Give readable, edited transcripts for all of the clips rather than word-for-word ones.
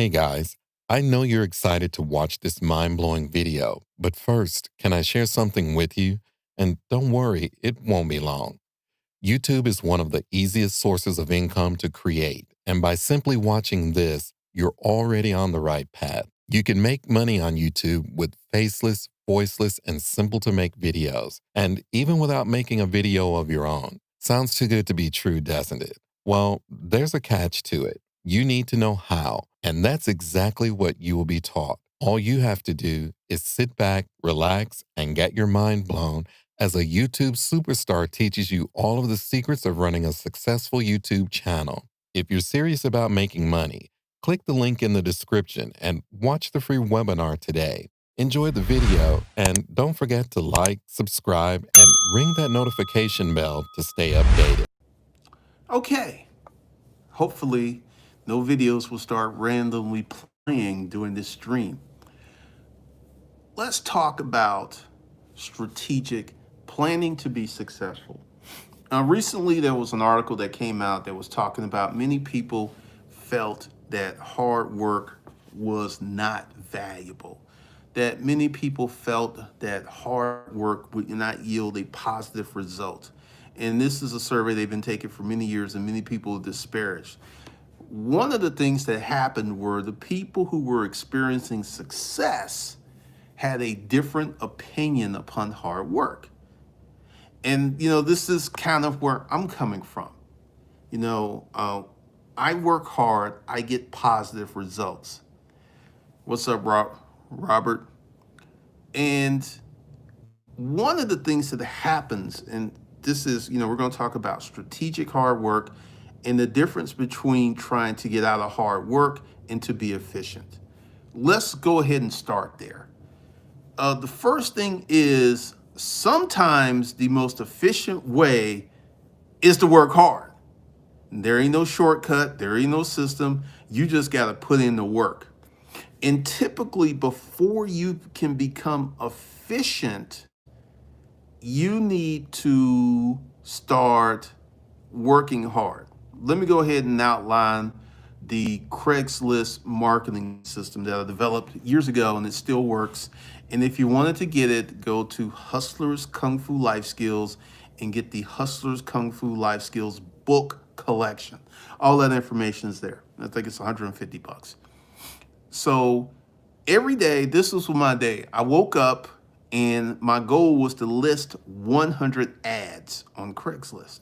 Hey guys, I know you're excited to watch this mind blowing video, but first, can I share something with you? And don't worry, it won't be long. YouTube is one of the easiest sources of income to create, and by simply watching this, you're already on the right path. You can make money on YouTube with faceless, voiceless, and simple to make videos, and even without making a video of your own. Sounds too good to be true, doesn't it? Well, there's a catch to it. You need to know how, and that's exactly what you will be taught. All you have to do is sit back, relax, and get your mind blown as a YouTube superstar teaches you all of the secrets of running a successful YouTube channel. If you're serious about making money, click the link in the description and watch the free webinar today. Enjoy the video and don't forget to like, subscribe, and ring that notification bell to stay updated. Okay, hopefully no videos will start randomly playing during this stream. Let's talk about strategic planning to be successful. Recently, there was an article that came out that was talking about many people felt that hard work was not valuable, that many people felt that hard work would not yield a positive result. And this is a survey they've been taking for many years, and many people disparaged. One of the things that happened were the people who were experiencing success had a different opinion upon hard work. And, this is kind of where I'm coming from. You know, uh, I work hard, I get positive results. What's up, Robert? And one of the things that happens, and this is, we're going to talk about strategic hard work and the difference between trying to get out of hard work and to be efficient. Let's go ahead and start there. The first thing is sometimes the most efficient way is to work hard. There ain't no shortcut, there ain't no system. You just got to put in the work. And typically, before you can become efficient, you need to start working hard. Let me go ahead and outline the Craigslist marketing system that I developed years ago, and it still works. And if you wanted to get it, go to Hustlers Kung Fu Life Skills and get the Hustlers Kung Fu Life Skills book collection. All that information is there. I think it's 150 bucks. So every day, this was my day. I woke up and my goal was to list 100 ads on Craigslist.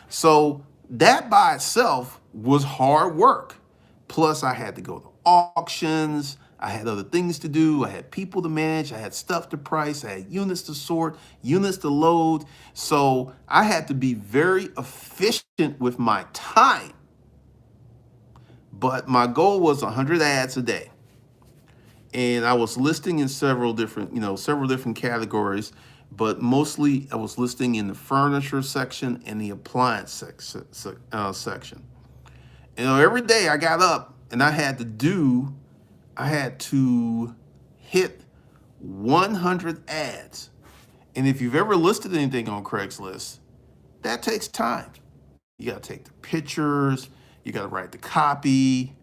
So that by itself was hard work. Plus, I had to go to auctions. I had other things to do. I had people to manage. I had stuff to price. I had units to sort, units to load. So I had to be very efficient with my time. But my goal was 100 ads a day. And I was listing in several different categories, but mostly I was listing in the furniture section and the appliance section. Every day I got up and I had to hit 100 ads. And if you've ever listed anything on Craigslist, that takes time. You got to take the pictures, you got to write the copy.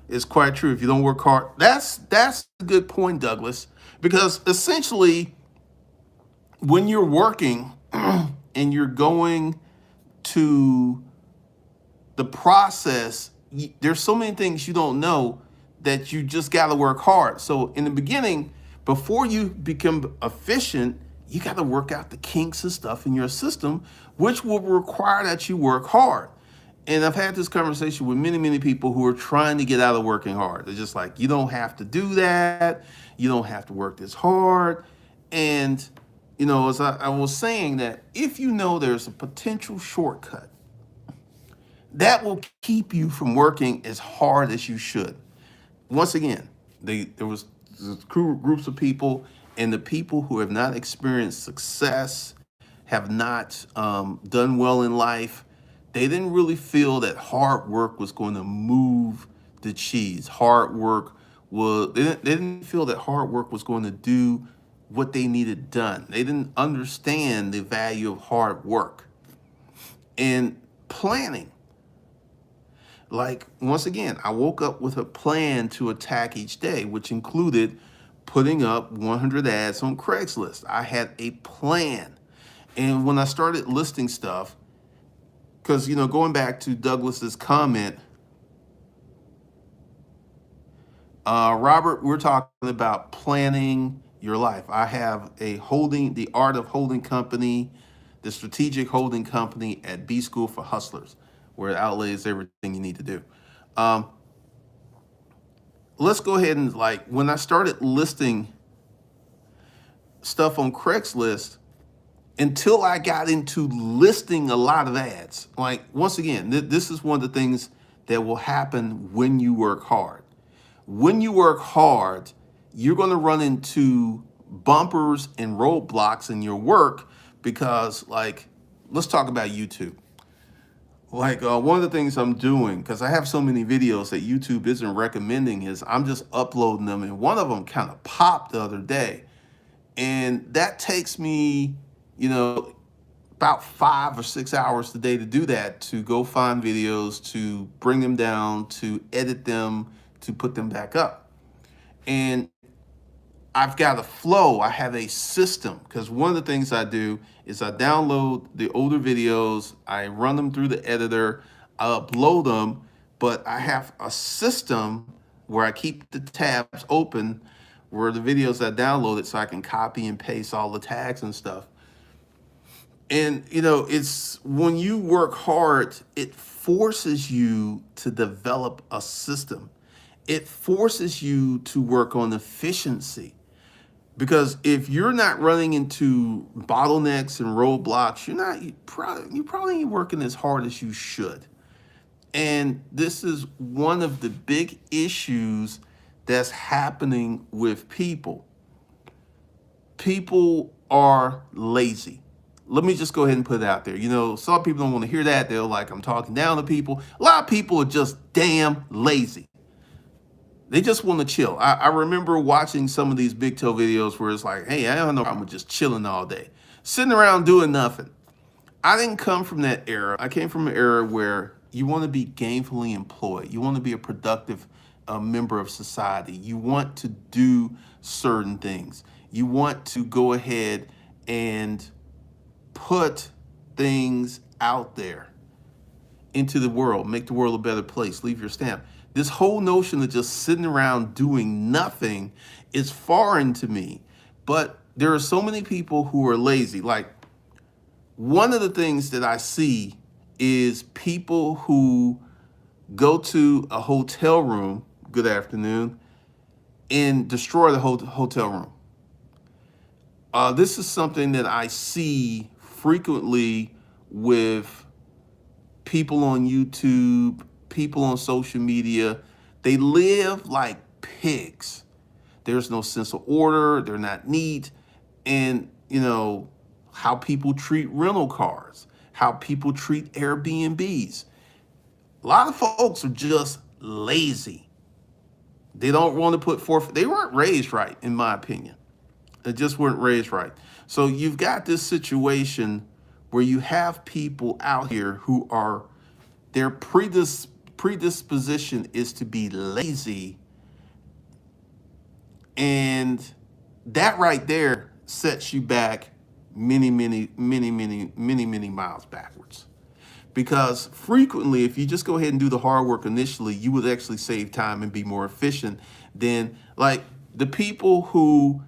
It's quite true. If you don't work hard, that's a good point, Douglas, because essentially when you're working and you're going to the process, there's so many things you don't know that you just got to work hard. So in the beginning, before you become efficient, you got to work out the kinks and stuff in your system, which will require that you work hard. And I've had this conversation with many, many people who are trying to get out of working hard. They're just like, you don't have to do that. You don't have to work this hard. And, as I was saying, that if you know there's a potential shortcut, that will keep you from working as hard as you should. Once again, there was groups of people, and the people who have not experienced success, have not done well in life, they didn't really feel that hard work was going to move the cheese. They didn't feel that hard work was going to do what they needed done. They didn't understand the value of hard work. And planning. Like, once again, I woke up with a plan to attack each day, which included putting up 100 ads on Craigslist. I had a plan. And when I started listing stuff, because, going back to Douglas's comment, Robert, we're talking about planning your life. I have the art of holding company, the strategic holding company at B School for Hustlers, where it outlays everything you need to do. Um, let's go ahead and, when I started listing stuff on Craigslist, until I got into listing a lot of ads, once again, this is one of the things that will happen when you work hard. When you work hard, you're going to run into bumpers and roadblocks in your work because, let's talk about YouTube. One of the things I'm doing, because I have so many videos that YouTube isn't recommending, is I'm just uploading them. And one of them kind of popped the other day. And that takes me, about 5 or 6 hours a day to do that, to go find videos, to bring them down, to edit them, to put them back up. And I've got a flow. I have a system, because one of the things I do is I download the older videos, I run them through the editor, I upload them, but I have a system where I keep the tabs open where the videos I downloaded, so I can copy and paste all the tags and stuff. And, it's when you work hard, it forces you to develop a system. It forces you to work on efficiency. Because if you're not running into bottlenecks and roadblocks, you probably ain't working as hard as you should. And this is one of the big issues that's happening with people. People are lazy. Let me just go ahead and put it out there. Some people don't want to hear that. They're like, I'm talking down to people. A lot of people are just damn lazy. They just want to chill. I remember watching some of these big toe videos where it's like, hey, I don't know, I'm just chilling all day, sitting around doing nothing. I didn't come from that era. I came from an era where you want to be gainfully employed. You want to be a productive member of society. You want to do certain things. You want to go ahead and put things out there into the world, make the world a better place, leave your stamp. This whole notion of just sitting around doing nothing is foreign to me. But there are so many people who are lazy. One of the things that I see is people who go to a hotel room, good afternoon, and destroy the hotel room. This is something that I see frequently with people on YouTube, people on social media. They live like pigs. There's no sense of order. They're not neat. And, how people treat rental cars, how people treat Airbnbs. A lot of folks are just lazy. They don't want to put forth, they weren't raised right, in my opinion. They just weren't raised right. So you've got this situation where you have people out here who are, their predisposition is to be lazy. And that right there sets you back many miles backwards. Because frequently, if you just go ahead and do the hard work initially, you would actually save time and be more efficient than the people who,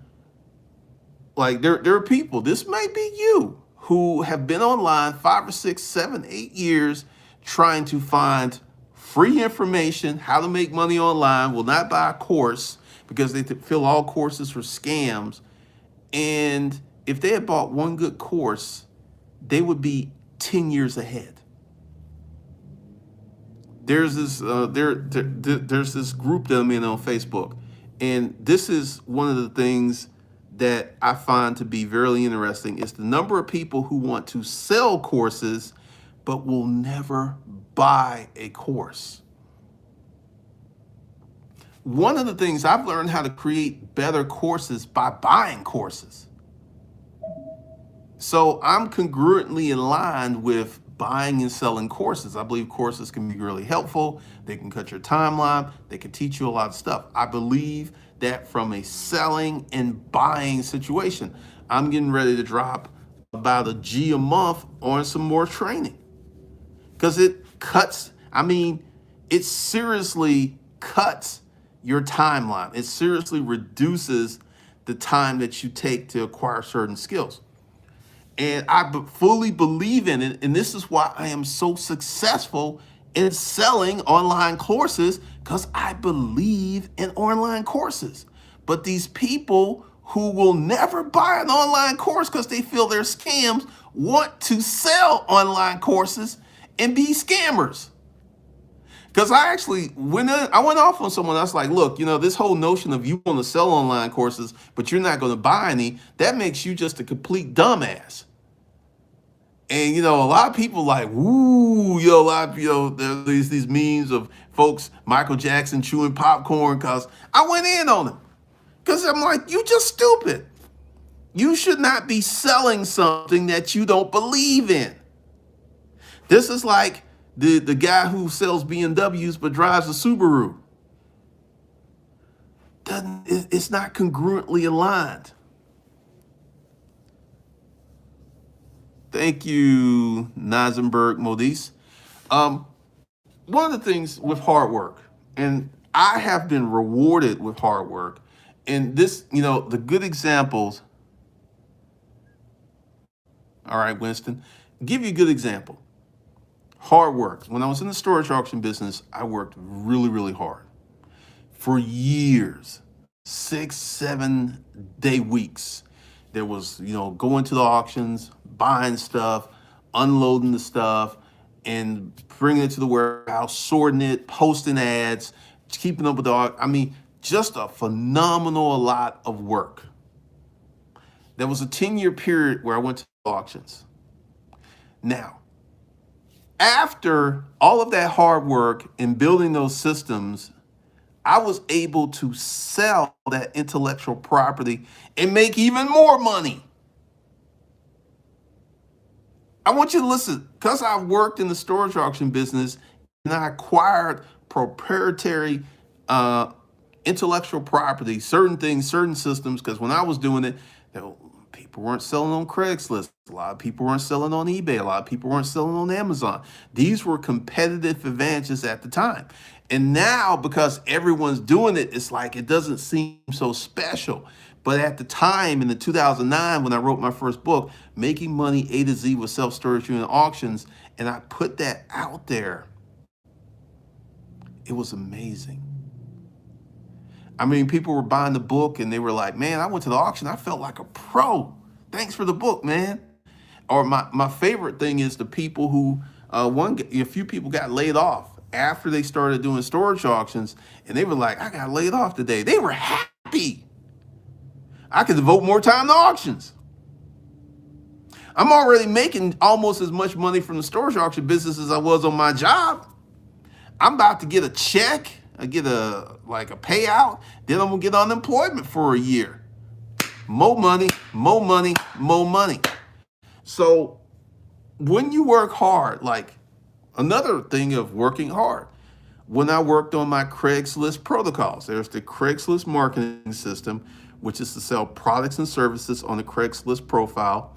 there are people, this may be you, who have been online 5 or 6, 7, 8 years trying to find free information, how to make money online, will not buy a course because they feel all courses are scams. And if they had bought one good course, they would be 10 years ahead. There's this there's this group that I'm in on Facebook, and this is one of the things that I find to be very interesting is the number of people who want to sell courses but will never buy a course. One of the things I've learned how to create better courses by buying courses. So I'm congruently aligned with buying and selling courses. I believe courses can be really helpful. They can cut your timeline. They can teach you a lot of stuff. I believe that from a selling and buying situation. I'm getting ready to drop about a G a month on some more training because it cuts, it seriously cuts your timeline. It seriously reduces the time that you take to acquire certain skills. And I fully believe in it. And this is why I am so successful in selling online courses, because I believe in online courses. But these people who will never buy an online course because they feel they're scams want to sell online courses and be scammers. Because I went off on someone. I was like, look, this whole notion of you want to sell online courses, but you're not going to buy any, that makes you just a complete dumbass. And, a lot of people like, woo, a lot of, there's these memes of folks, Michael Jackson chewing popcorn, because I went in on him. Because I'm like, you just stupid. You should not be selling something that you don't believe in. This is like the guy who sells BMWs but drives a Subaru. It's not congruently aligned. Thank you, Nazenberg Modis. One of the things with hard work, and I have been rewarded with hard work, and this, the good examples. All right, Winston, give you a good example. Hard work. When I was in the storage auction business, I worked really, really hard for years, 6-7 day weeks. There was, going to the auctions, buying stuff, unloading the stuff, and bringing it to the warehouse, sorting it, posting ads, keeping up with just a phenomenal lot of work. There was a 10-year period where I went to auctions. Now, after all of that hard work and building those systems, I was able to sell that intellectual property and make even more money. I want you to listen, because I worked in the storage auction business and I acquired proprietary intellectual property, certain things, certain systems, because when I was doing it, people weren't selling on Craigslist. A lot of people weren't selling on eBay. A lot of people weren't selling on Amazon. These were competitive advantages at the time. And now, because everyone's doing it, it's like it doesn't seem so special. But at the time, in the 2009, when I wrote my first book, Making Money A to Z with Self-Storage Unit Auctions, and I put that out there, it was amazing. People were buying the book and they were like, man, I went to the auction. I felt like a pro. Thanks for the book, man. Or my favorite thing is the people who, a few people got laid off after they started doing storage auctions, and they were like, I got laid off today. They were happy. I could devote more time to auctions. I'm already making almost as much money from the storage auction business as I was on my job. I'm about to get a check. I get a payout. Then I'm gonna get unemployment for a year. More money, more money, more money. So when you work hard, another thing of working hard, when I worked on my Craigslist protocols, there's the Craigslist marketing system, which is to sell products and services on the Craigslist profile.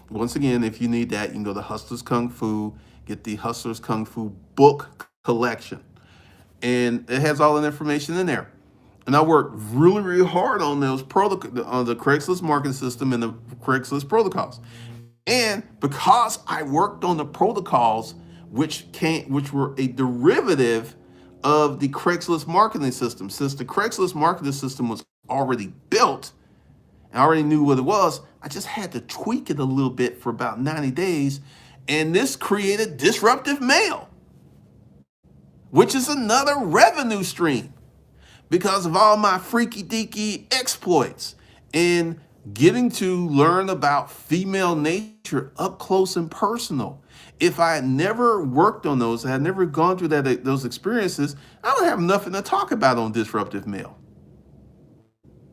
Once again, if you need that, you can go to Hustlers Kung Fu, get the Hustlers Kung Fu book collection. And it has all that information in there. And I worked really, really hard on those on the Craigslist marketing system and the Craigslist protocols. And because I worked on the protocols, which were a derivative of the Craigslist marketing system, since the Craigslist marketing system was already built, and I already knew what it was, I just had to tweak it a little bit for about 90 days. And this created Disruptive Mail, which is another revenue stream because of all my freaky deaky exploits and getting to learn about female nature up close and personal. If I had never worked on those, I had never gone through those experiences, I don't have nothing to talk about on Disruptive Mail.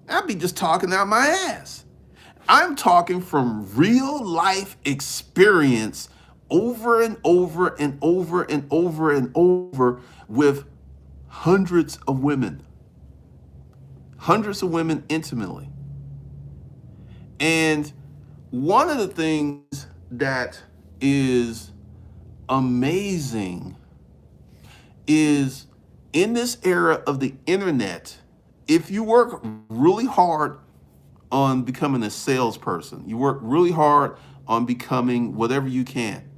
I'd be just talking out my ass. I'm talking from real life experience over and over and over and over and over with hundreds of women intimately. And one of the things that is amazing is in this era of the internet, if you work really hard on becoming a salesperson, you work really hard on becoming whatever you can,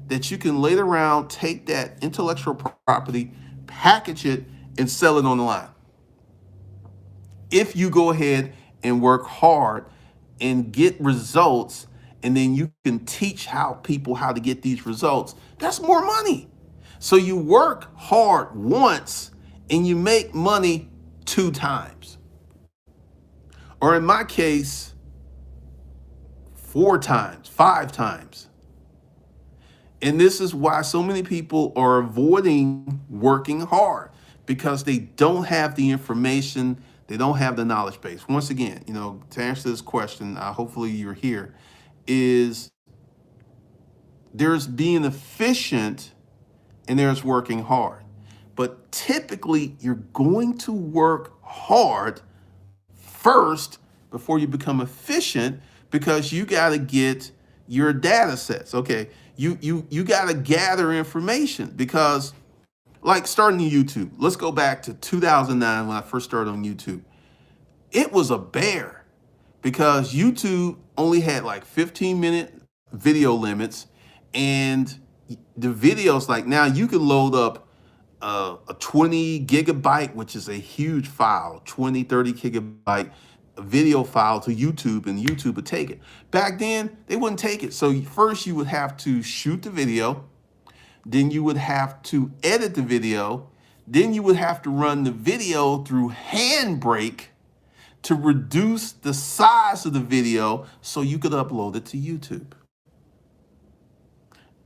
that you can later around take that intellectual property, package it, and sell it online. If you go ahead and work hard and get results, and then you can teach people how to get these results, that's more money. So you work hard once and you make money 2 times. Or in my case, 4 times, 5 times. And this is why so many people are avoiding working hard, because they don't have the information, they don't have the knowledge base. Once again, to answer this question, hopefully you're here, is there's being efficient and there's working hard. But typically, you're going to work hard first before you become efficient, because you got to get your data sets. Okay, you got to gather information, because like starting YouTube, let's go back to 2009 when I first started on YouTube. It was a bear, because YouTube only had like 15-minute video limits, and the videos, like now you can load up a 20 gigabyte, which is a huge file, 20, 30 gigabyte video file to YouTube, and YouTube would take it. Back then, they wouldn't take it. So first you would have to shoot the video, then you would have to edit the video, then you would have to run the video through Handbrake to reduce the size of the video so you could upload it to YouTube.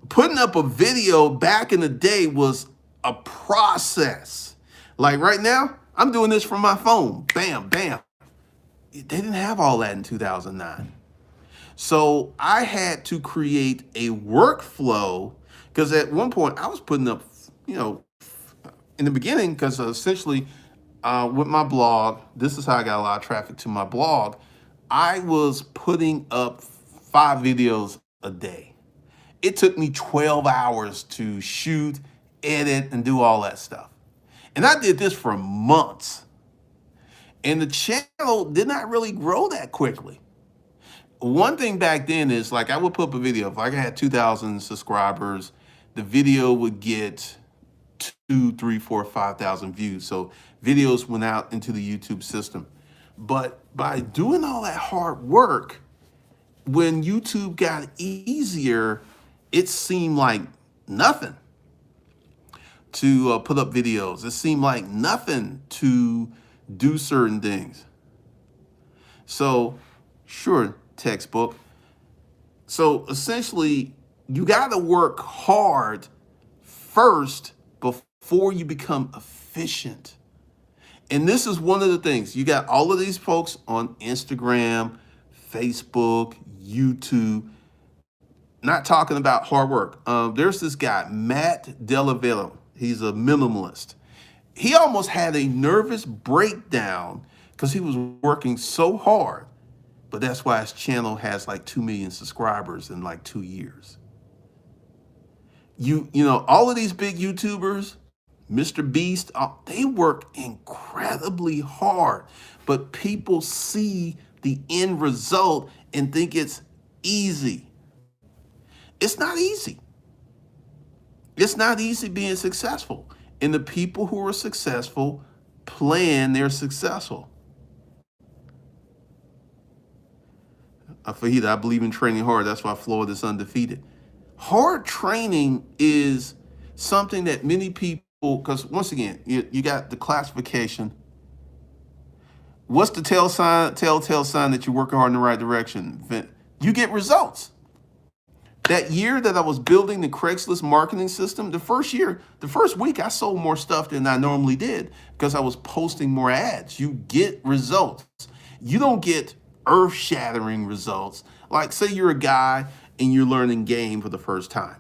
Putting up a video back in the day was a process. Like right now, I'm doing this from my phone. Bam, bam. They didn't have all that in 2009. So I had to create a workflow, because at one point I was putting up, in the beginning, because essentially with my blog, this is how I got a lot of traffic to my blog. I was putting up 5 videos a day. It took me 12 hours to shoot, edit, and do all that stuff. And I did this for months. And the channel did not really grow that quickly. One thing back then is, like, I would put up a video. If I had 2,000 subscribers, the video would get 2, 3, 4, 5,000 views. So videos went out into the YouTube system. But by doing all that hard work, when YouTube got easier, it seemed like nothing to put up videos. It seemed like nothing to do certain things. So, sure, textbook. So essentially, you got to work hard first before you become efficient. And this is one of the things. You got all of these folks on Instagram, Facebook, YouTube, not talking about hard work. There's this guy, Matt Delavedova. He's a minimalist. He almost had a nervous breakdown because he was working so hard. But that's why his channel has like 2 million subscribers in like 2 years. You know, all of these big YouTubers, Mr. Beast, they work incredibly hard. But people see the end result and think it's easy. It's not easy. It's not easy being successful. And the people who are successful plan they're successful. Fahita, I believe in training hard. That's why Florida's undefeated. Hard training is something that many people, because once again, you got the classification. What's the telltale sign that you're working hard in the right direction? You get results. That year that I was building the Craigslist marketing system, the first week, I sold more stuff than I normally did because I was posting more ads. You get results. You don't get earth-shattering results. Like, say you're a guy and you're learning game for the first time.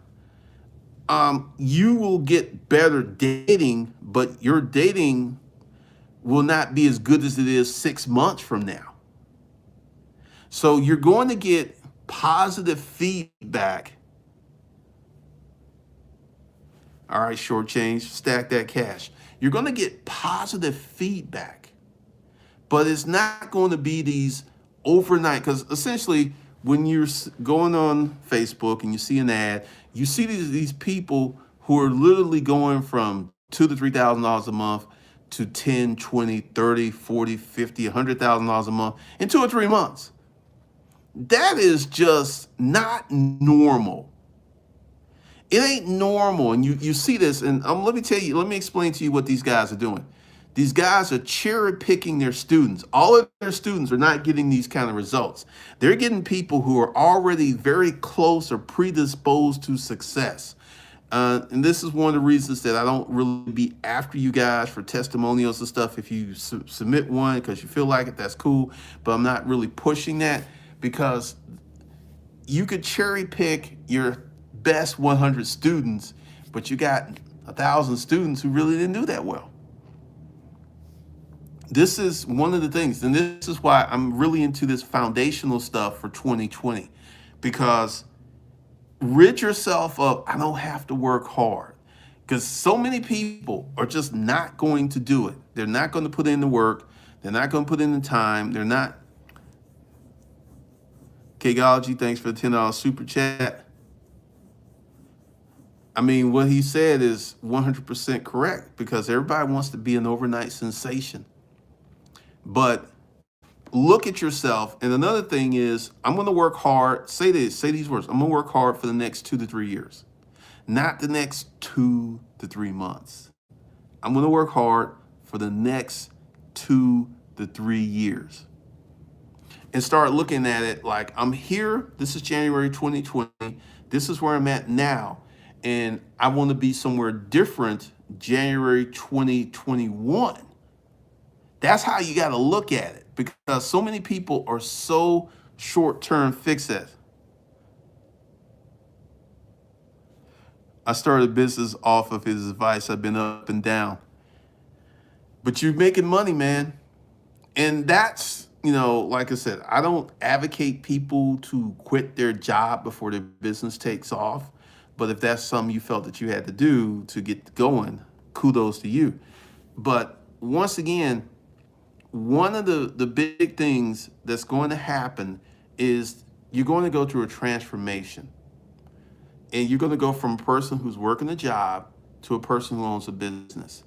You will get better dating, but your dating will not be as good as it is 6 months from now. So you're going to get positive feedback. All right, short change, stack that cash. You're going to get positive feedback, but it's not going to be these overnight, because essentially when you're going on Facebook and you see an ad, you see these people who are literally going from $2,000 to $3,000 a month to 10, 20, 30, 40, 50, $100,000 a month in 2 or 3 months. That is just not normal. It ain't normal. And you see this, and let me explain to you what these guys are doing. These guys are cherry picking their students. All of their students are not getting these kind of results. They're getting people who are already very close or predisposed to success. And this is one of the reasons that I don't really be after you guys for testimonials and stuff. If you submit one because you feel like it, that's cool. But I'm not really pushing that, because you could cherry pick your best 100 students, but you got 1,000 students who really didn't do that well. This is one of the things, and this is why I'm really into this foundational stuff for 2020, because rid yourself of, I don't have to work hard, because so many people are just not going to do it. They're not going to put in the work. They're not going to put in the time. They're not. Kegology, thanks for the $10 super chat. I mean, what he said is 100% correct, because everybody wants to be an overnight sensation. But look at yourself. And another thing is, I'm going to work hard. Say these words. I'm going to work hard for the next 2 to 3 years, not the next 2 to 3 months. I'm going to work hard for the next 2 to 3 years. And start looking at it like, I'm here. This is January 2020. This is where I'm at now. And I want to be somewhere different January 2021. That's how you got to look at it, because so many people are so short-term fixated. I started a business off of his advice. I've been up and down. But you're making money, man. And that's, like I said, I don't advocate people to quit their job before their business takes off. But if that's something you felt that you had to do to get going, kudos to you. But once again, one of the big things that's going to happen is you're going to go through a transformation. And you're going to go from a person who's working a job to a person who owns a business.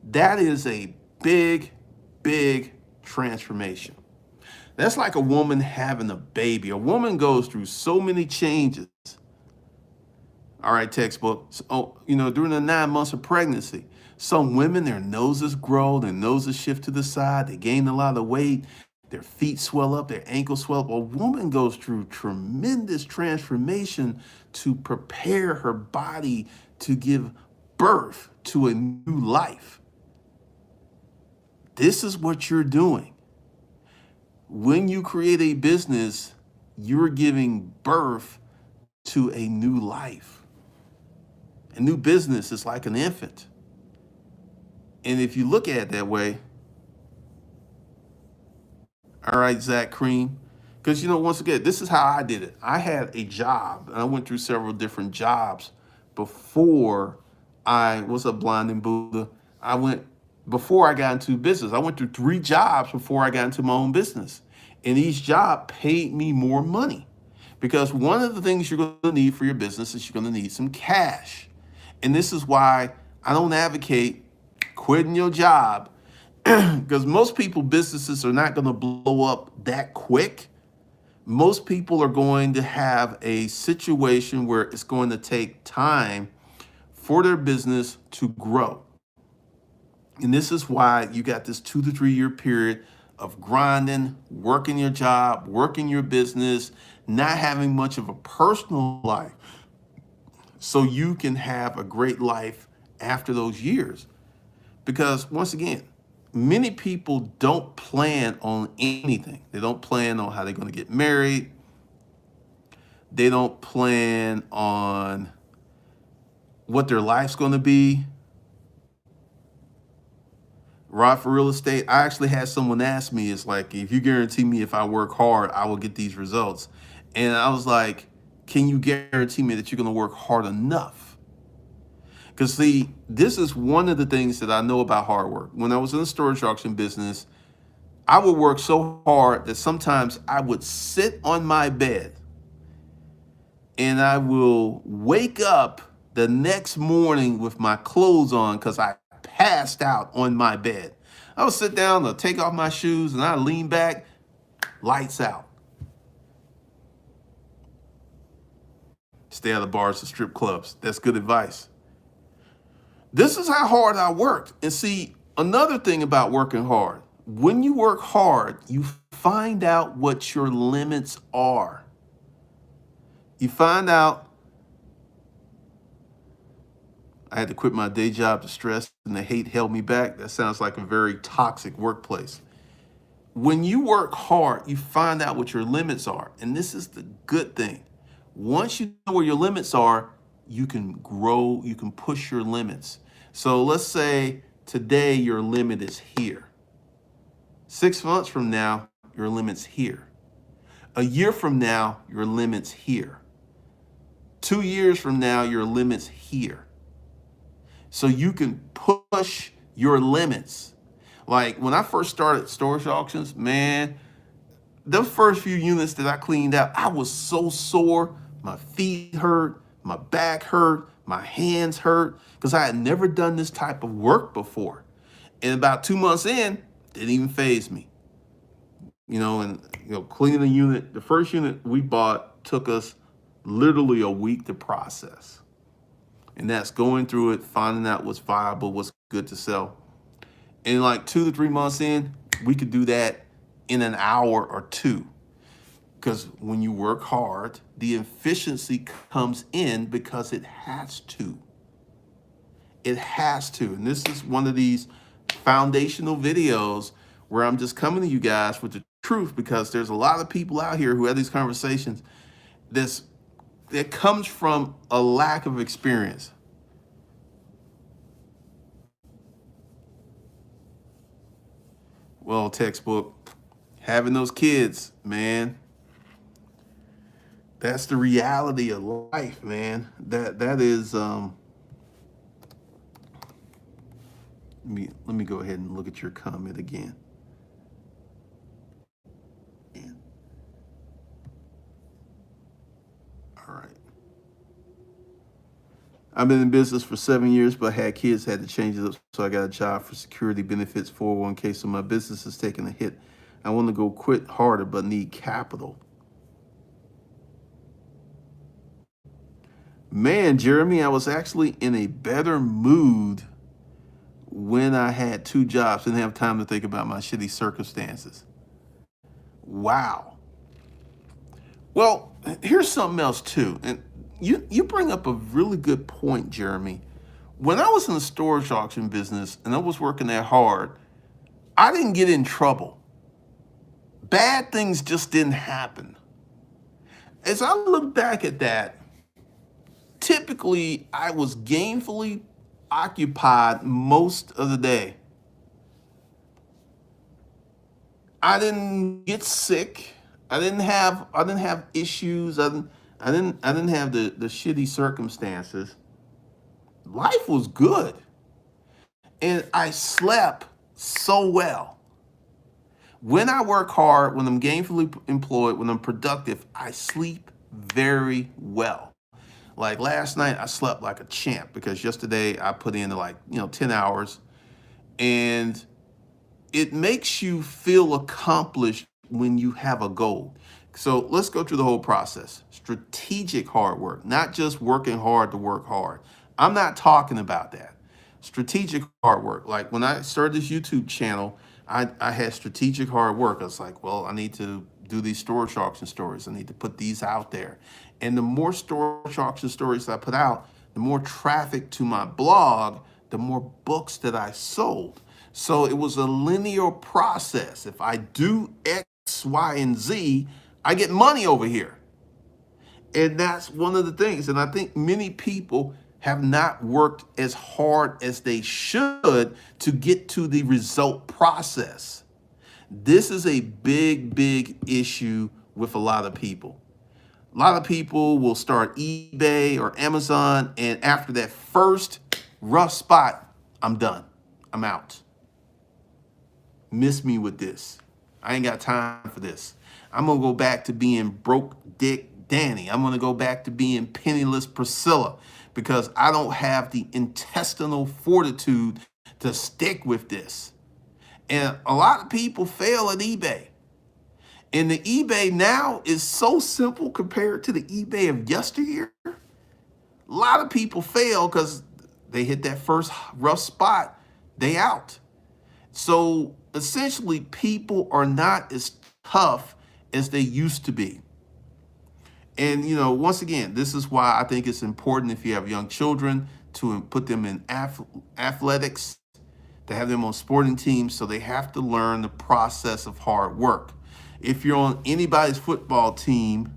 That is a big, big transformation. That's like a woman having a baby. A woman goes through so many changes. All right, textbook. So, during the 9 months of pregnancy, some women, their noses grow, their noses shift to the side, they gain a lot of weight, their feet swell up, their ankles swell up. A woman goes through tremendous transformation to prepare her body to give birth to a new life. This is what you're doing. When you create a business, you're giving birth to a new life. A new business is like an infant. And if you look at it that way, all right, Zach Cream, because, once again, this is how I did it. I had a job, and I went through several different jobs before what's up, Blind and Buddha? Before I got into business. I went through 3 jobs before I got into my own business. And each job paid me more money, because one of the things you're going to need for your business is you're going to need some cash. And this is why I don't advocate quitting your job, because most people, businesses are not going to blow up that quick. Most people are going to have a situation where it's going to take time for their business to grow. And this is why you got this 2 to 3 year period of grinding, working your job, working your business, not having much of a personal life, so you can have a great life after those years. Because once again, many people don't plan on anything. They don't plan on how they're going to get married. They don't plan on what their life's going to be. Rod, for real estate, I actually had someone ask me, it's like, if you guarantee me if I work hard, I will get these results. And I was like, can you guarantee me that you're going to work hard enough? Because see, this is one of the things that I know about hard work. When I was in the storage auction business, I would work so hard that sometimes I would sit on my bed and I will wake up the next morning with my clothes on because I passed out on my bed. I would sit down, I'll take off my shoes, and I lean back, lights out. Stay out of bars and strip clubs. That's good advice. This is how hard I worked. And see, another thing about working hard, when you work hard, you find out what your limits are. You find out, I had to quit my day job. The stress and the hate held me back. That sounds like a very toxic workplace. When you work hard, you find out what your limits are. And this is the good thing. Once you know where your limits are, you can grow, you can push your limits. So let's say today your limit is here. 6 months from now, your limit's here. A year from now, your limit's here. 2 years from now, your limit's here. So you can push your limits. Like when I first started storage auctions, man, the first few units that I cleaned out, I was so sore. My feet hurt, my back hurt, my hands hurt, because I had never done this type of work before. And about 2 months in, didn't even faze me. Cleaning the unit, the first unit we bought took us literally a week to process. And that's going through it, finding out what's viable, what's good to sell. And like 2 to 3 months in, we could do that in an hour or two. Because when you work hard, the efficiency comes in because it has to. It has to. And this is one of these foundational videos where I'm just coming to you guys with the truth, because there's a lot of people out here who have these conversations that comes from a lack of experience. Well, textbook, having those kids, man, that's the reality of life, man. That is let me go ahead and look at your comment again. All right. I've been in business for 7 years, but I had kids, had to change it up. So I got a job for security benefits, 401k. So my business is taking a hit. I want to go quit harder, but need capital. Man, Jeremy, I was actually in a better mood when I had 2 jobs, didn't have time to think about my shitty circumstances. Wow. Well, here's something else too. And you bring up a really good point, Jeremy. When I was in the storage auction business and I was working that hard, I didn't get in trouble. Bad things just didn't happen. As I look back at that, typically I was gainfully occupied most of the day. I didn't get sick. I didn't have issues. I didn't have the shitty circumstances. Life was good. And I slept so well. When I work hard, when I'm gainfully employed, when I'm productive, I sleep very well. Like last night, I slept like a champ because yesterday I put in 10 hours, and it makes you feel accomplished when you have a goal. So let's go through the whole process. Strategic hard work, not just working hard to work hard. I'm not talking about that. Strategic hard work. Like when I started this YouTube channel, I had strategic hard work. I was like, well, I need to do these storage auction stories. I need to put these out there. And the more storage auction stories I put out, the more traffic to my blog, the more books that I sold. So it was a linear process. If I do X, Y, and Z, I get money over here. And that's one of the things. And I think many people have not worked as hard as they should to get to the result process. This is a big, big issue with a lot of people. A lot of people will start eBay or Amazon, and after that first rough spot, I'm done. I'm out. Miss me with this. I ain't got time for this. I'm going to go back to being broke dick Danny. I'm going to go back to being penniless Priscilla because I don't have the intestinal fortitude to stick with this. And a lot of people fail at eBay. And the eBay now is so simple compared to the eBay of yesteryear. A lot of people fail because they hit that first rough spot, they out. So essentially, people are not as tough as they used to be. And, once again, this is why I think it's important if you have young children to put them in athletics, to have them on sporting teams, so they have to learn the process of hard work. If you're on anybody's football team,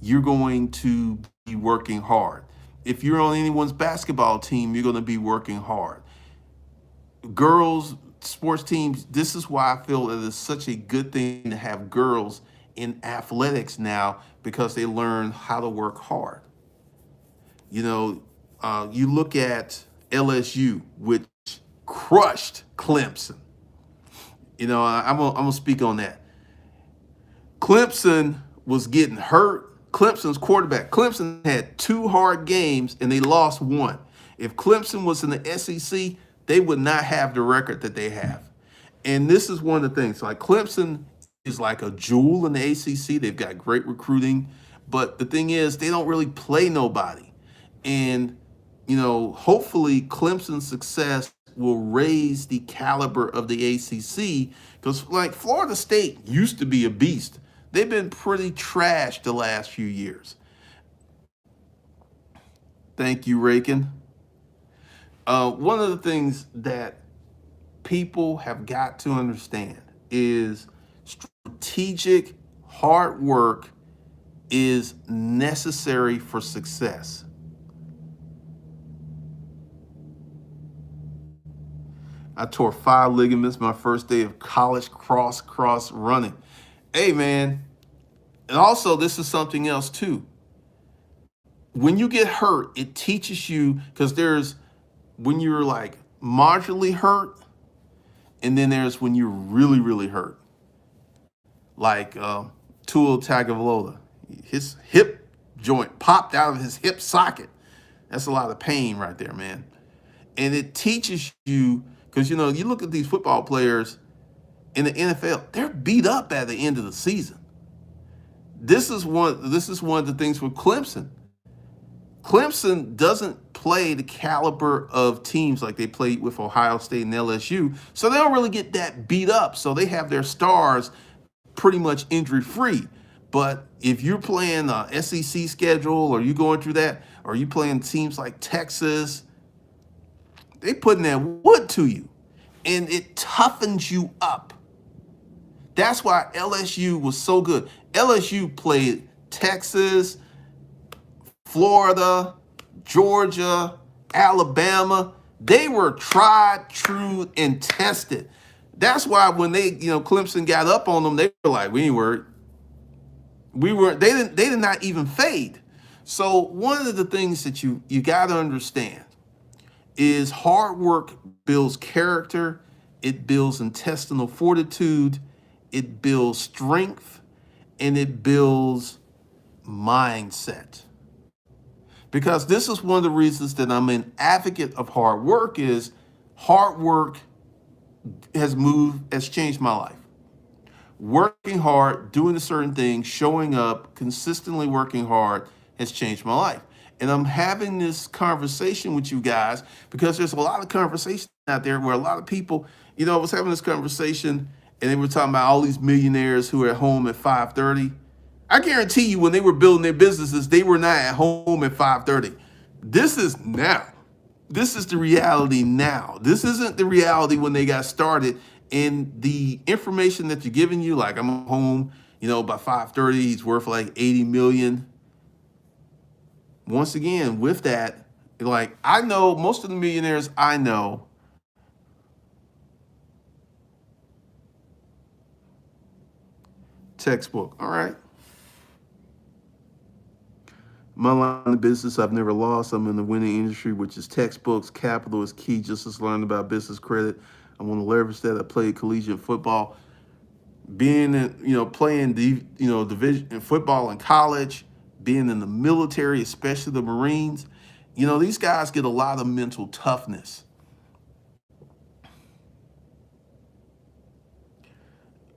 you're going to be working hard. If you're on anyone's basketball team, you're going to be working hard. Girls, sports teams, this is why I feel it is such a good thing to have girls in athletics now because they learn how to work hard. You look at LSU, which crushed Clemson. I'm gonna speak on that. Clemson was getting hurt. Clemson's quarterback. Clemson had 2 hard games and they lost 1. If Clemson was in the SEC, they would not have the record that they have. And this is one of the things. Like Clemson is like a jewel in the ACC. They've got great recruiting. But the thing is, they don't really play nobody. And, hopefully Clemson's success will raise the caliber of the ACC because, like, Florida State used to be a beast. They've been pretty trashed the last few years. Thank you, Rakin. One of the things that people have got to understand is strategic hard work is necessary for success. I tore 5 ligaments my first day of college cross running. Hey, man. And also, this is something else, too. When you get hurt, it teaches you, because when you're like moderately hurt, and then there's when you're really, really hurt. Like Tua Tagovailoa. His hip joint popped out of his hip socket. That's a lot of pain right there, man. And it teaches you, because, you look at these football players in the NFL, they're beat up at the end of the season. This is one of the things with Clemson. Clemson doesn't play the caliber of teams like they played with Ohio State and LSU, so they don't really get that beat up. So they have their stars pretty much injury-free. But if you're playing a SEC schedule or you going through that, or you playing teams like Texas, they putting that wood to you, and it toughens you up. That's why LSU was so good. LSU played Texas, Florida, Georgia, Alabama. They were tried, true, and tested. That's why when Clemson got up on them, they were like, we ain't worried. They did not even fade. So one of the things that you got to understand is hard work builds character, it builds intestinal fortitude, it builds strength, and it builds mindset. Because this is one of the reasons that I'm an advocate of hard work is hard work has changed my life. Working hard, doing a certain thing, showing up, consistently working hard has changed my life. And I'm having this conversation with you guys because there's a lot of conversation out there where a lot of people, I was having this conversation and they were talking about all these millionaires who are at home at 5:30. I guarantee you when they were building their businesses, they were not at home at 5:30. This is now. This is the reality now. This isn't the reality when they got started. And the information that you're giving you, like I'm home, by 5:30, he's worth like 80 million. Once again, with that, Like, I know most of the millionaires I know, textbook. All right. My line of business, I've never lost. I'm in the winning industry, which is textbooks. Capital is key. Just as learning about business credit, I want to leverage that. I played collegiate football, being in, playing division in football in college, being in the military, especially the Marines. These guys get a lot of mental toughness.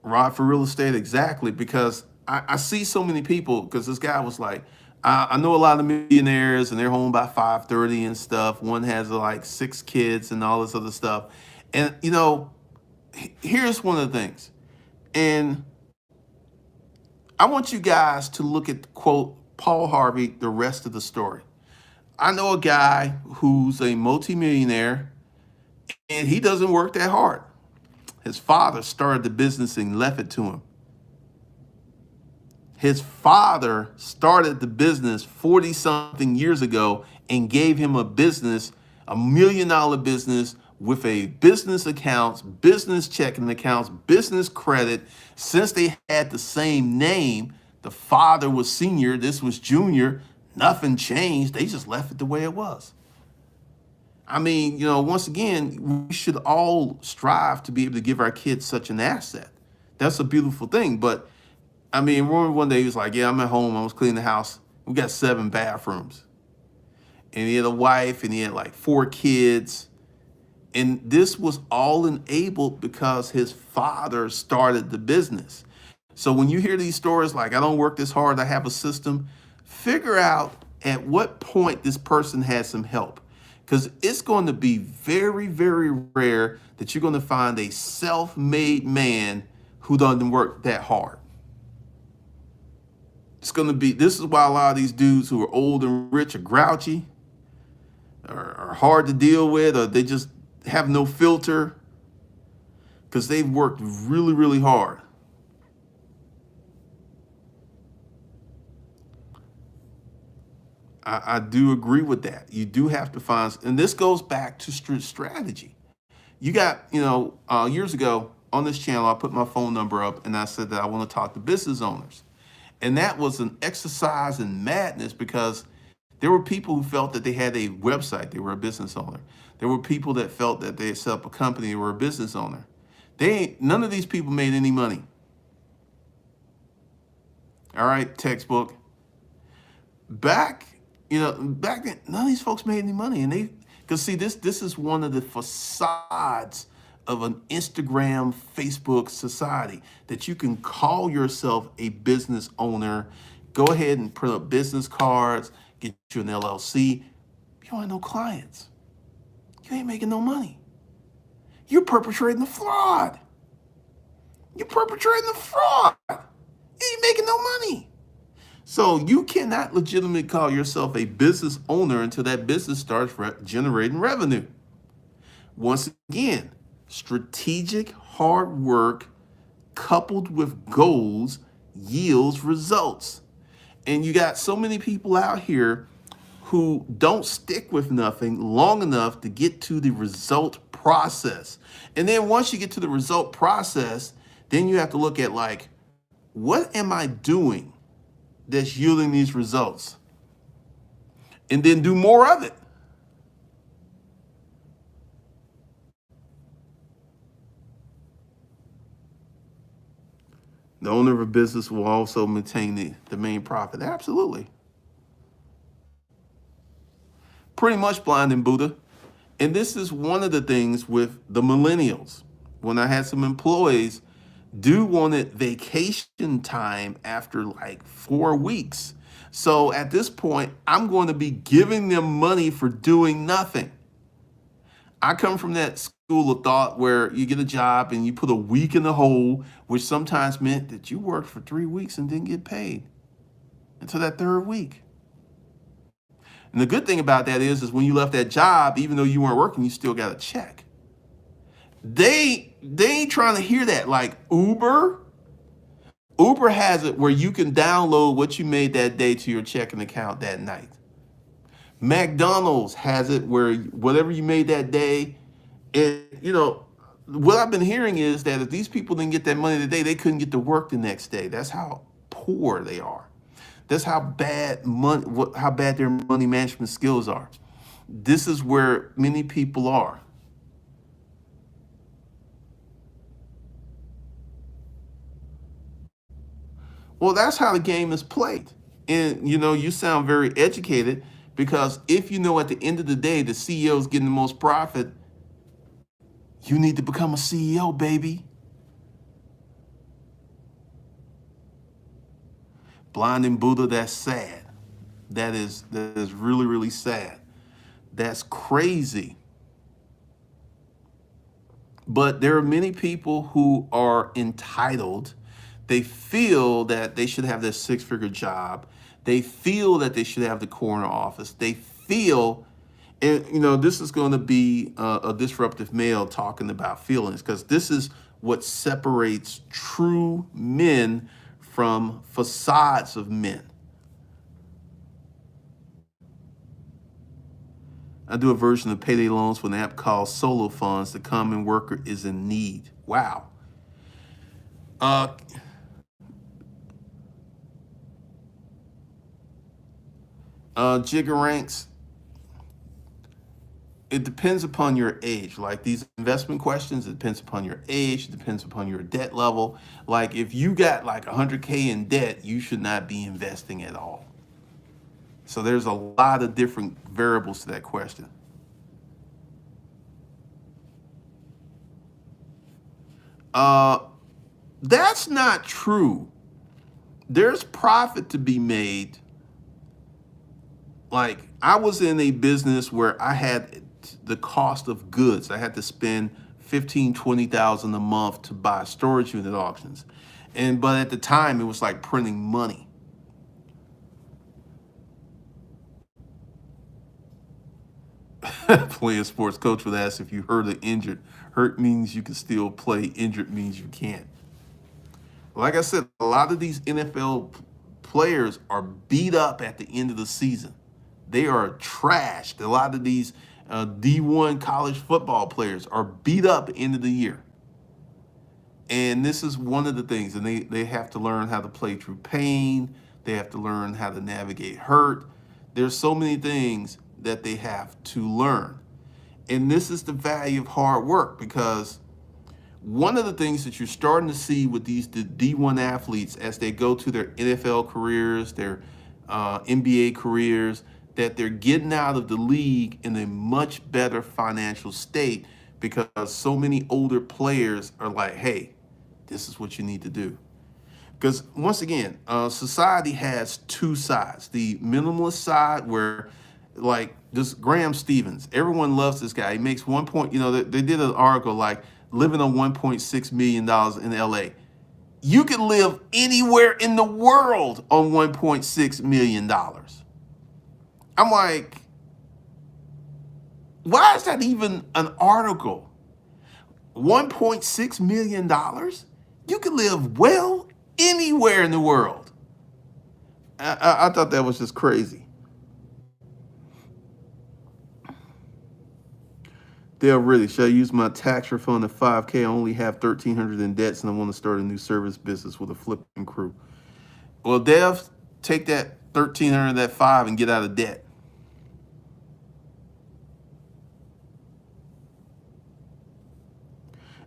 Right, for real estate, exactly. Because I see so many people. Because this guy was like, I know a lot of millionaires, and they're home by 5:30 and stuff. One has like 6 kids and all this other stuff. And here's one of the things. And I want you guys to look at, quote, Paul Harvey, the rest of the story. I know a guy who's a multimillionaire, and he doesn't work that hard. His father started the business and left it to him. His father started the business 40 something years ago and gave him a business, $1 million business with a business accounts, business checking accounts, business credit. Since they had the same name, the father was senior, this was junior, nothing changed. They just left it the way it was. I mean, once again, we should all strive to be able to give our kids such an asset. That's a beautiful thing. But I mean, remember one day he was like, yeah, I'm at home. I was cleaning the house. We got 7 bathrooms. And he had a wife and he had like 4 kids. And this was all enabled because his father started the business. So when you hear these stories like, I don't work this hard, I have a system, figure out at what point this person had some help. Because it's going to be very, very rare that you're going to find a self-made man who doesn't work that hard. This is why a lot of these dudes who are old and rich are grouchy, are hard to deal with, or they just have no filter because they've worked really, really hard. I do agree with that. You do have to find, and this goes back to strategy. You got, years ago on this channel, I put my phone number up and I said that I want to talk to business owners. And that was an exercise in madness because there were people who felt that they had a website, they were a business owner. There were people that felt that they had set up a company, they were a business owner. None of these people made any money. All right, textbook. Back then, none of these folks made any money. And because see, this is one of the facades of an Instagram, Facebook society, that you can call yourself a business owner, go ahead and print up business cards, get you an LLC. You don't have no clients. You ain't making no money. You're perpetrating a fraud. You're perpetrating a fraud. You ain't making no money. So you cannot legitimately call yourself a business owner until that business starts generating revenue. Once again, strategic hard work coupled with goals yields results. And you got so many people out here who don't stick with nothing long enough to get to the result process. And then once you get to the result process, then you have to look at like, what am I doing that's yielding these results? And then do more of it. The owner of a business will also maintain the main profit. Absolutely. Pretty much Blind and Buddha. And this is one of the things with the millennials. When I had some employees do wanted vacation time after like 4 weeks. So at this point, I'm going to be giving them money for doing nothing. I come from that school of thought where you get a job and you put a week in the hole, which sometimes meant that you worked for 3 weeks and didn't get paid until that 3rd week. And the good thing about that is when you left that job, even though you weren't working, you still got a check. They ain't trying to hear that. Like Uber has it where you can download what you made that day to your checking account that night. McDonald's has it where whatever you made that day, and what I've been hearing is that if these people didn't get that money today, they couldn't get to work the next day. That's how poor they are. That's how bad how bad their money management skills are. This is where many people are. Well, that's how the game is played. And you sound very educated because if you know at the end of the day the CEO is getting the most profit, you need to become a CEO, baby. Blind and Buddha, that's sad. That is really, really sad. That's crazy. But there are many people who are entitled. They feel that they should have this six-figure job. They feel that they should have the corner office. They feel, and this is going to be a disruptive male talking about feelings, because this is what separates true men from facades of men. I do a version of payday loans with an app called Solo Funds. The common worker is in need. Wow. Jigger Ranks, it depends upon your age. Like these investment questions, it depends upon your age, it depends upon your debt level. Like if you got like 100K in debt, you should not be investing at all. So there's a lot of different variables to that question. That's not true. There's profit to be made. Like I was in a business where I had the cost of goods. I had to spend 15, 20,000 a month to buy storage unit auctions. But at the time it was like printing money. Playing sports coach would ask if you hurt or injured. Hurt means you can still play. Injured means you can't. Like I said, a lot of these NFL players are beat up at the end of the season. They are trashed. A lot of these D1 college football players are beat up at the end of the year. And this is one of the things. And they have to learn how to play through pain. They have to learn how to navigate hurt. There's so many things that they have to learn. And this is the value of hard work, because one of the things that you're starting to see with these D1 athletes as they go to their NFL careers, their NBA careers, that they're getting out of the league in a much better financial state, because so many older players are like, hey, this is what you need to do. Because once again, society has two sides. The minimalist side, where like this Graham Stevens, everyone loves this guy. He makes they did an article like living on $1.6 million in LA. You can live anywhere in the world on $1.6 million. I'm like, why is that even an article? $1.6 million? You can live well anywhere in the world. I thought that was just crazy. Dale, really, should I use my tax refund of $5K? I only have $1,300 in debts and I want to start a new service business with a flipping crew. Well, Dev, take that $1,300, that $5, and get out of debt.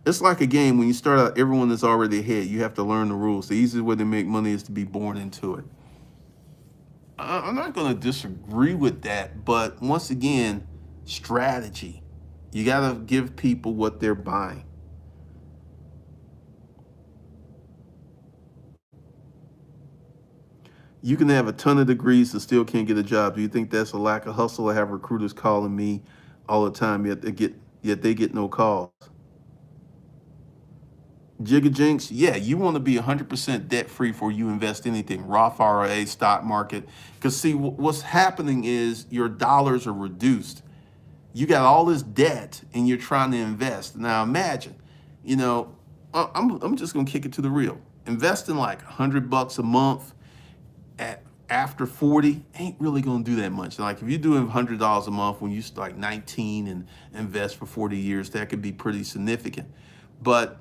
It's like a game. When you start out, everyone is already ahead. You have to learn the rules. The easiest way to make money is to be born into it. I'm not going to disagree with that, but once again, strategy. You got to give people what they're buying. You can have a ton of degrees and still can't get a job. Do you think that's a lack of hustle? I have recruiters calling me all the time, yet they get no calls. Jigga Jinx, yeah, you want to be 100% debt free before you invest anything, Roth IRA, stock market. Because see, what's happening is your dollars are reduced. You got all this debt and you're trying to invest. Now imagine, I'm just gonna kick it to the real. Investing like $100 a month at after 40, ain't really gonna do that much. Like if you're doing $100 a month when you like 19 and invest for 40 years, that could be pretty significant. But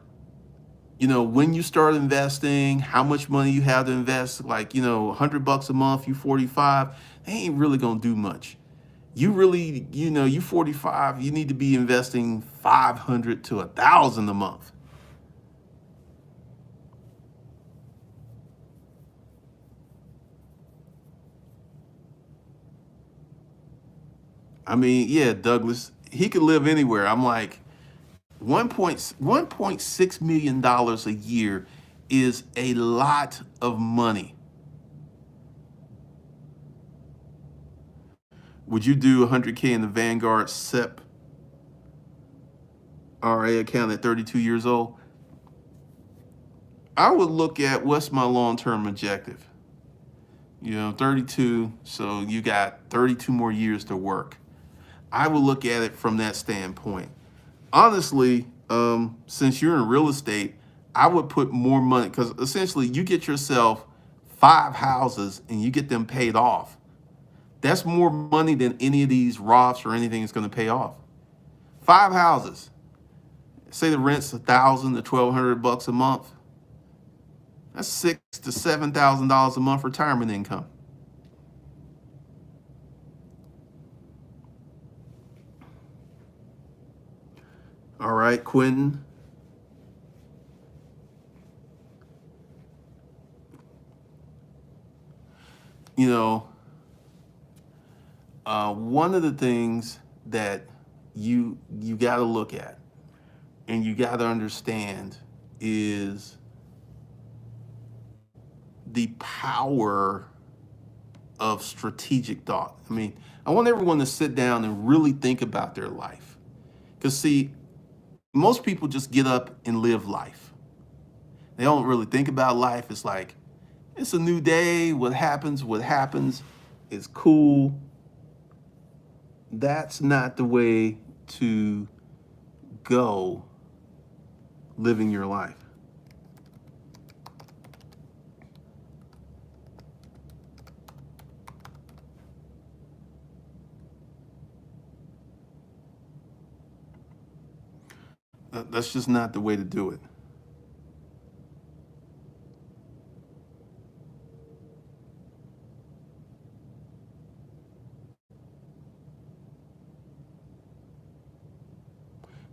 when you start investing, how much money you have to invest, like, $100 a month, you 45, they ain't really gonna do much. You really, you 45, you need to be investing 500 to 1,000 a month. I mean, yeah, Douglas, he could live anywhere. I'm like, 1.6 million dollars a year is a lot of money. Would you do 100K in the Vanguard SEP RA account at 32 years old? I would look at what's my long-term objective. 32, so you got 32 more years to work. I would look at it from that standpoint. Honestly, since you're in real estate, I would put more money, because essentially you get yourself 5 houses and you get them paid off. That's more money than any of these Roths or anything is going to pay off. 5 houses. Say the rent's $1,000 to $1,200 a month. That's $6,000 to $7,000 a month retirement income. All right, Quentin. One of the things that you got to look at and you got to understand is the power of strategic thought. I mean, I want everyone to sit down and really think about their life. Because, see, most people just get up and live life. They don't really think about life. It's like, it's a new day. What happens, it's cool. That's not the way to go living your life. That's just not the way to do it.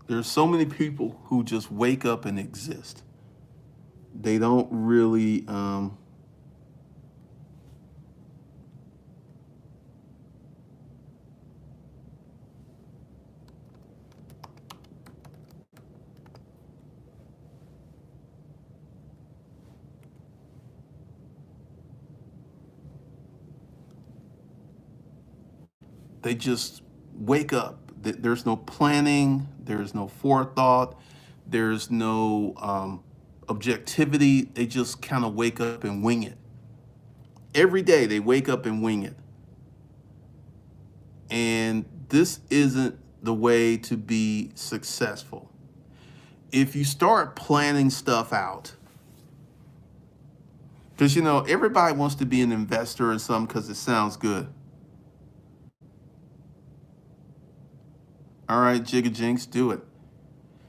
There's so many people who just wake up and exist. They don't really they just wake up. There's no planning, there's no forethought, there's no objectivity. They just kind of wake up and wing it. Every day they wake up and wing it. And this isn't the way to be successful. If you start planning stuff out, because everybody wants to be an investor in something because it sounds good. All right, Jigga Jinx, do it.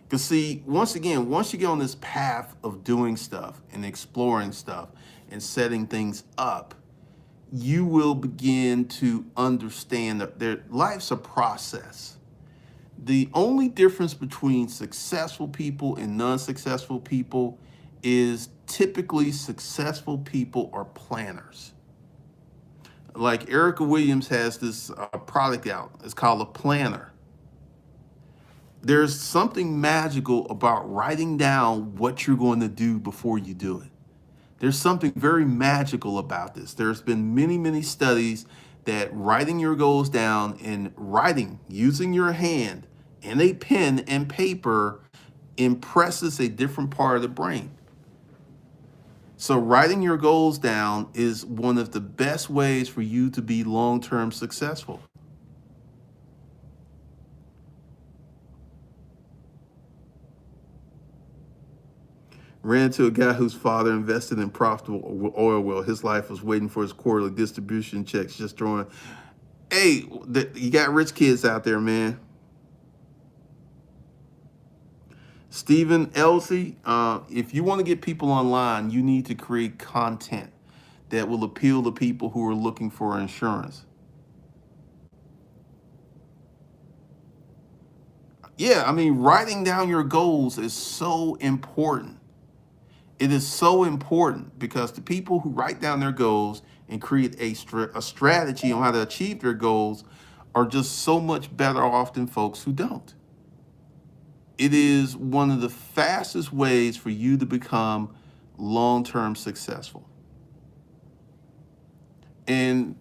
Because, see, once again, once you get on this path of doing stuff and exploring stuff and setting things up, you will begin to understand that life's a process. The only difference between successful people and non-successful people is typically successful people are planners. Like Erica Williams has this product out. It's called a planner. There's something magical about writing down what you're going to do before you do it. There's something very magical about this. There's been many, many studies that writing your goals down and writing using your hand and a pen and paper impresses a different part of the brain. So writing your goals down is one of the best ways for you to be long-term successful. Ran into a guy whose father invested in profitable oil well. His life was waiting for his quarterly distribution checks, just throwing. Hey, you got rich kids out there, man. Stephen Elsey, if you want to get people online, you need to create content that will appeal to people who are looking for insurance. Yeah, I mean, writing down your goals is so important. It is so important because the people who write down their goals and create a strategy on how to achieve their goals are just so much better off than folks who don't. It is one of the fastest ways for you to become long-term successful. And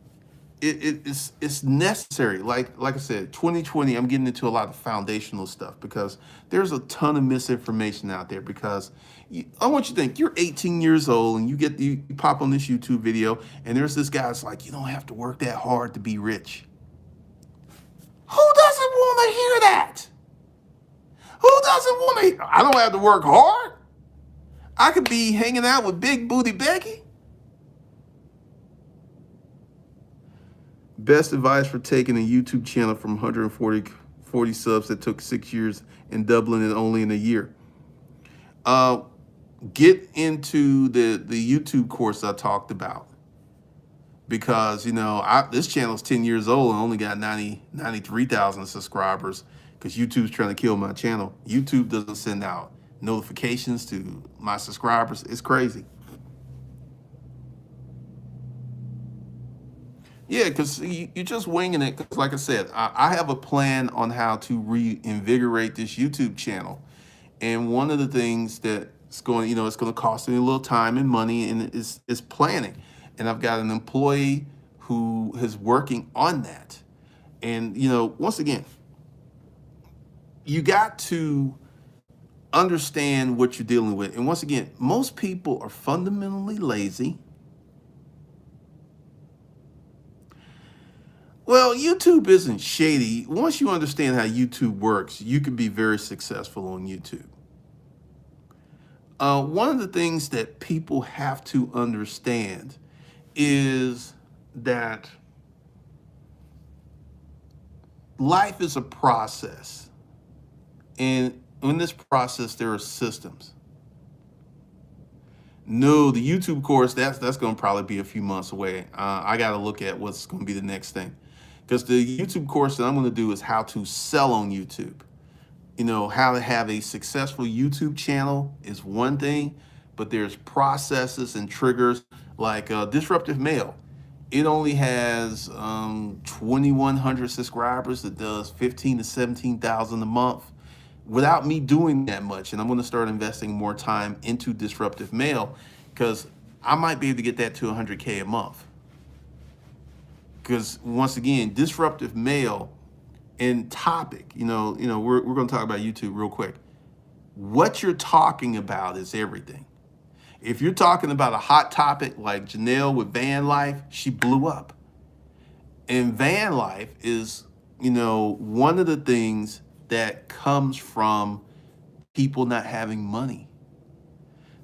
it's necessary. Like I said, 2020, I'm getting into a lot of foundational stuff because there's a ton of misinformation out there. Because I want you to think you're 18 years old and you pop on this YouTube video and there's this guy that's like, you don't have to work that hard to be rich. Who doesn't want to hear that? Who doesn't want to? I don't have to work hard. I could be hanging out with Big Booty Becky. Best advice for taking a YouTube channel from 140 subs that took 6 years and doubling it only in a year. Get into the YouTube course I talked about. Because, this channel is 10 years old and only got 93,000 subscribers because YouTube's trying to kill my channel. YouTube doesn't send out notifications to my subscribers. It's crazy. Yeah, because you're just winging it. Because like I said, I have a plan on how to reinvigorate this YouTube channel. And one of the things that's going, it's going to cost me a little time and money, and is planning. And I've got an employee who is working on that. And, once again, you got to understand what you're dealing with. And once again, most people are fundamentally lazy. Well, YouTube isn't shady. Once you understand how YouTube works, you can be very successful on YouTube. One of the things that people have to understand is that life is a process. And in this process, there are systems. No, the YouTube course, that's going to probably be a few months away. I got to look at what's going to be the next thing. Because the YouTube course that I'm going to do is how to sell on YouTube. How to have a successful YouTube channel is one thing, but there's processes and triggers like Disruptive Mail. It only has 2,100 subscribers that does 15 to 17,000 a month without me doing that much. And I'm going to start investing more time into Disruptive Mail because I might be able to get that to 100K a month. Because once again, Disruptive Mail and topic, we're going to talk about YouTube real quick. What you're talking about is everything. If you're talking about a hot topic like Janelle with van life, she blew up. And van life is, one of the things that comes from people not having money.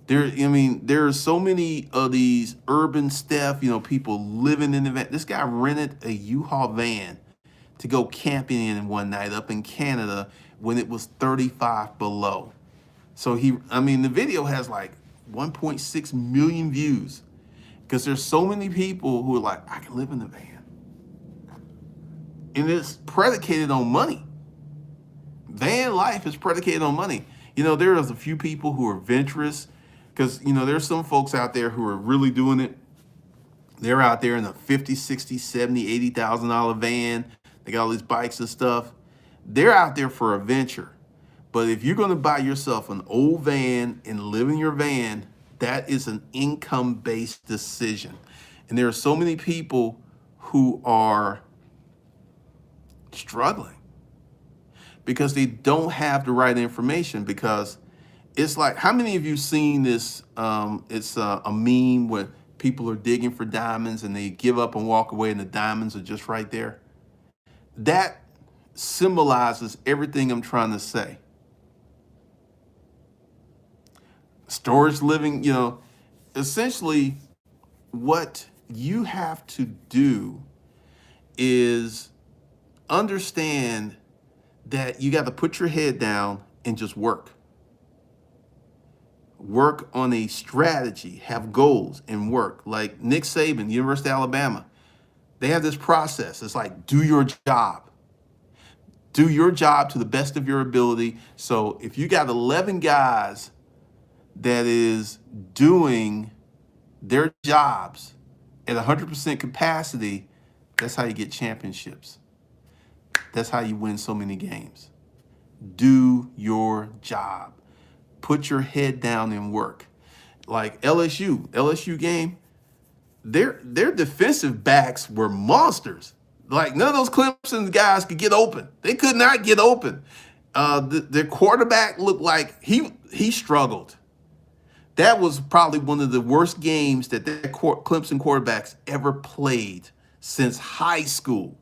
There are so many of these urban stuff, people living in the van. This guy rented a U-Haul van to go camping in one night up in Canada when it was 35 below. So the video has like 1.6 million views because there's so many people who are like, I can live in the van. And it's predicated on money. Van life is predicated on money. There is a few people who are venturous because, there's some folks out there who are really doing it. They're out there in a $50, $60, $70, $80,000 van. They got all these bikes and stuff. They're out there for a venture. But if you're going to buy yourself an old van and live in your van, that is an income-based decision. And there are so many people who are struggling because they don't have the right information. Because it's like, how many of you seen this? It's a meme where people are digging for diamonds and they give up and walk away and the diamonds are just right there. That symbolizes everything I'm trying to say. storage living, essentially what you have to do is understand that you got to put your head down and just work. Work on a strategy, have goals, and work. Like Nick Saban, University of Alabama, they have this process. It's like, do your job. Do your job to the best of your ability. So if you got 11 guys that is doing their jobs at 100% capacity, that's how you get championships. That's how you win so many games. Do your job. Put your head down and work. Like LSU game, their defensive backs were monsters. Like none of those Clemson guys could get open. They could not get open. Their quarterback looked like he struggled. That was probably one of the worst games that Clemson quarterbacks ever played since high school.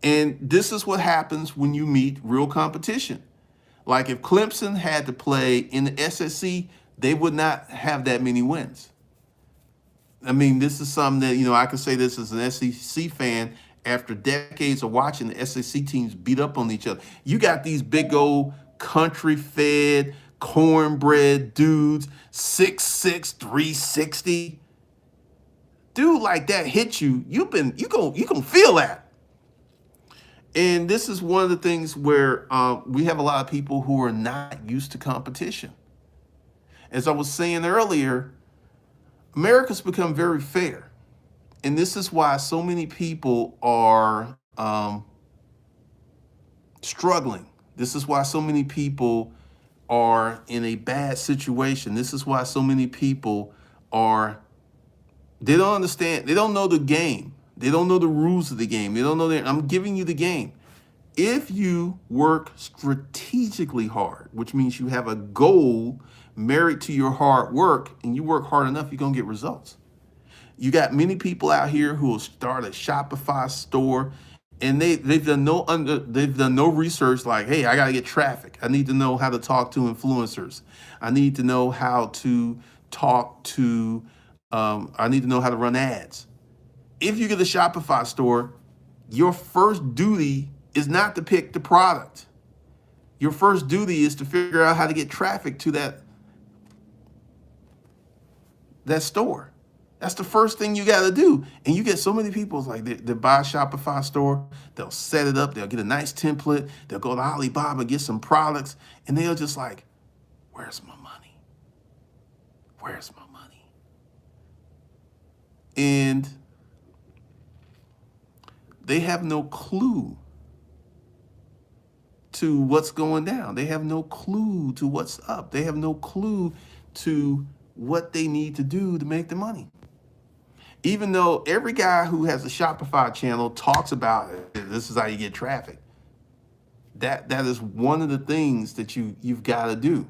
And this is what happens when you meet real competition. Like if Clemson had to play in the SEC, they would not have that many wins. I mean, this is something that, I can say this as an SEC fan after decades of watching the SEC teams beat up on each other. You got these big old country fed, cornbread dudes, 6'6", 360. Dude like that hit you, you gonna feel that. And this is one of the things where we have a lot of people who are not used to competition. As I was saying earlier, America's become very fair. And this is why so many people are struggling. This is why so many people are in a bad situation. This is why so many people they don't understand. They don't know the game. They don't know the rules of the game. They don't know that I'm giving you the game. If you work strategically hard, which means you have a goal married to your hard work, and you work hard enough, you're going to get results. You got many people out here who will start a Shopify store, and they've done no research. Like, hey, I got to get traffic. I need to know how to talk to influencers. I need to know how to I need to know how to run ads. If you get a Shopify store, your first duty is not to pick the product. Your first duty is to figure out how to get traffic to that store. That's the first thing you got to do. And you get so many people, it's like they buy a Shopify store, they'll set it up, they'll get a nice template, they'll go to Alibaba, get some products, and they'll just like, where's my money? Where's my money? And they have no clue to what's going down. They have no clue to what's up. They have no clue to what they need to do to make the money. Even though every guy who has a Shopify channel talks about it, this is how you get traffic. That is one of the things that you've got to do.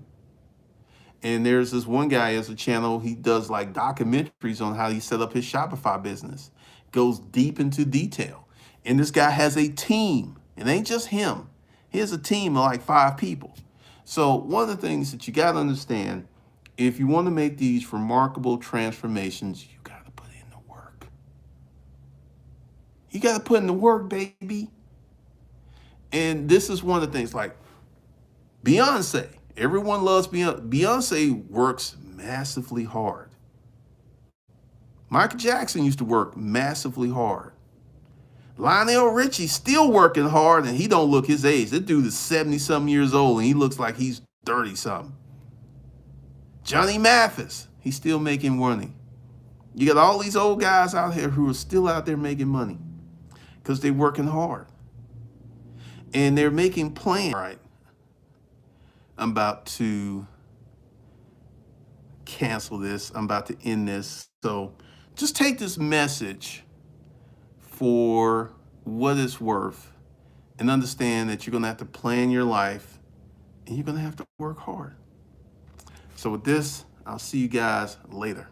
And there's this one guy has a channel, he does like documentaries on how he set up his Shopify business. Goes deep into detail. And this guy has a team. It ain't just him. He has a team of like 5 people. So one of the things that you got to understand, if you want to make these remarkable transformations, you got to put in the work. You got to put in the work, baby. And this is one of the things, like Beyonce. Everyone loves Beyonce. Beyonce works massively hard. Michael Jackson used to work massively hard. Lionel Richie still working hard, and he don't look his age. That dude is 70-something years old, and he looks like he's 30-something. Johnny Mathis, he's still making money. You got all these old guys out here who are still out there making money because they're working hard. And they're making plans. All right. I'm about to cancel this. I'm about to end this. So just take this message for what it's worth and understand that you're going to have to plan your life and you're going to have to work hard. So with this, I'll see you guys later.